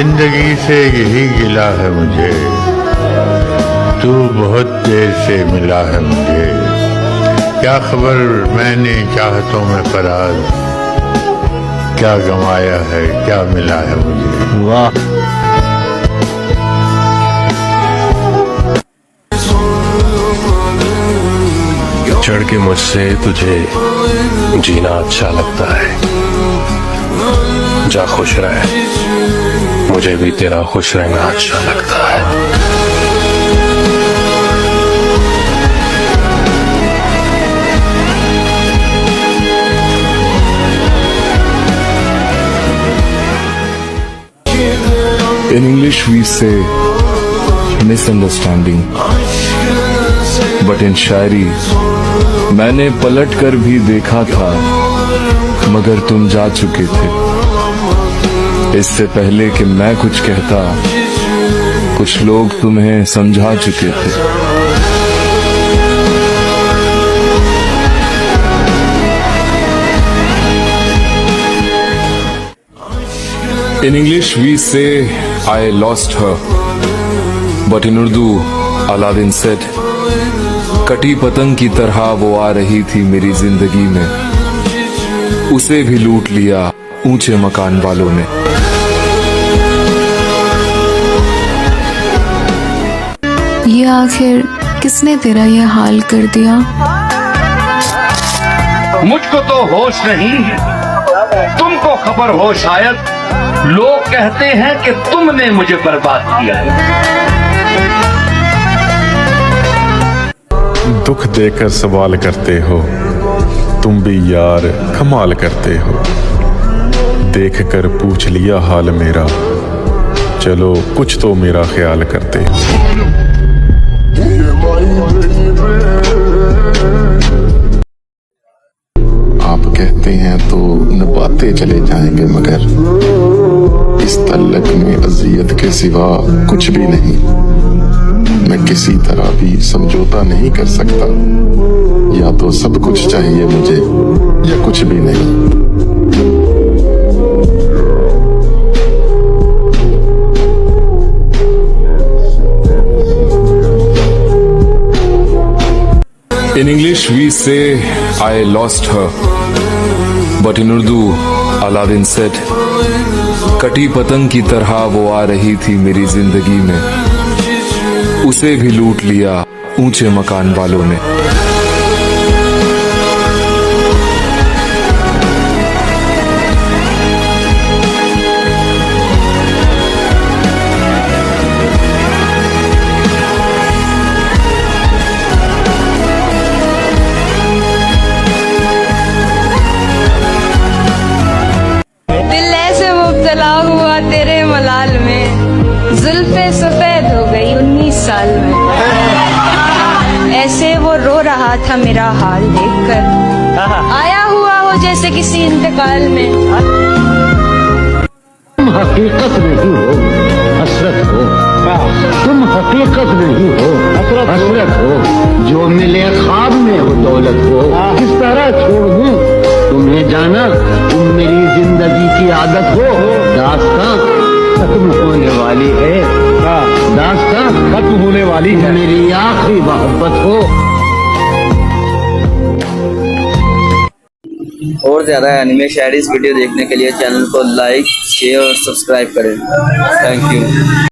जिंदगी से यही गिला है मुझे, तू बहुत देर से मिला है मुझे। क्या खबर मैंने चाहतों में फराज, क्या गंवाया है क्या मिला है मुझे। वाह। चढ़ के मुझसे तुझे जीना अच्छा लगता है, जा खुश रहे, मुझे भी तेरा खुश रहना अच्छा लगता है। In English we say misunderstanding, but in शायरी मैंने पलट कर भी देखा था मगर तुम जा चुके थे। इससे पहले कि मैं कुछ कहता कुछ लोग तुम्हें समझा चुके थे। In English we say I lost her, but in Urdu Aladdin said कटी पतंग की तरह वो आ रही थी मेरी जिंदगी में, उसे भी लूट लिया ऊंचे मकान वालों ने। ये आखिर किसने तेरा ये हाल कर दिया? मुझको तो होश नहीं है, तुमको खबर हो शायद। लोग कहते हैं कि तुमने मुझे बर्बाद किया है। दुख देकर सवाल करते हो, तुम भी यार कमाल करते हो। देख कर पूछ लिया हाल मेरा, चलो कुछ तो मेरा ख्याल करते हो। आप कहते हैं तो निभाते चले जाएंगे, मगर इस तल्लक में अजियत के सिवा कुछ भी नहीं। मैं किसी तरह भी समझौता नहीं कर सकता, या तो सब कुछ चाहिए मुझे या कुछ भी नहीं। In English we say I lost her, but in Urdu Aladdin said कटी पतंग की तरह वो आ रही थी मेरी जिंदगी में, उसे भी लूट लिया ऊंचे मकान वालों ने। दिल ऐसे मुब्तला हुआ तेरे मलाल में, जुल्फे सफेद हो गई 19 साल में। ऐसे वो रो रहा था मेरा हाल देखकर, आया हुआ हो जैसे किसी इंतकाल में। तुम हकीकत नहीं हो हसरत हो, तुम हकीकत नहीं हो हसरत हो। जो मिले ख्वाब में हो दौलत हो, किस तरह छोड़ दूं तुम्हें जाना, तुम मेरी जिंदगी की आदत हो। दास्तां खत्म होने वाली है, दास्तां खत्म होने वाली है, मेरी आखिरी मोहब्बत हो। और ज्यादा एनिमे शायरीज वीडियो देखने के लिए चैनल को लाइक शेयर और सब्सक्राइब करें। Thank you.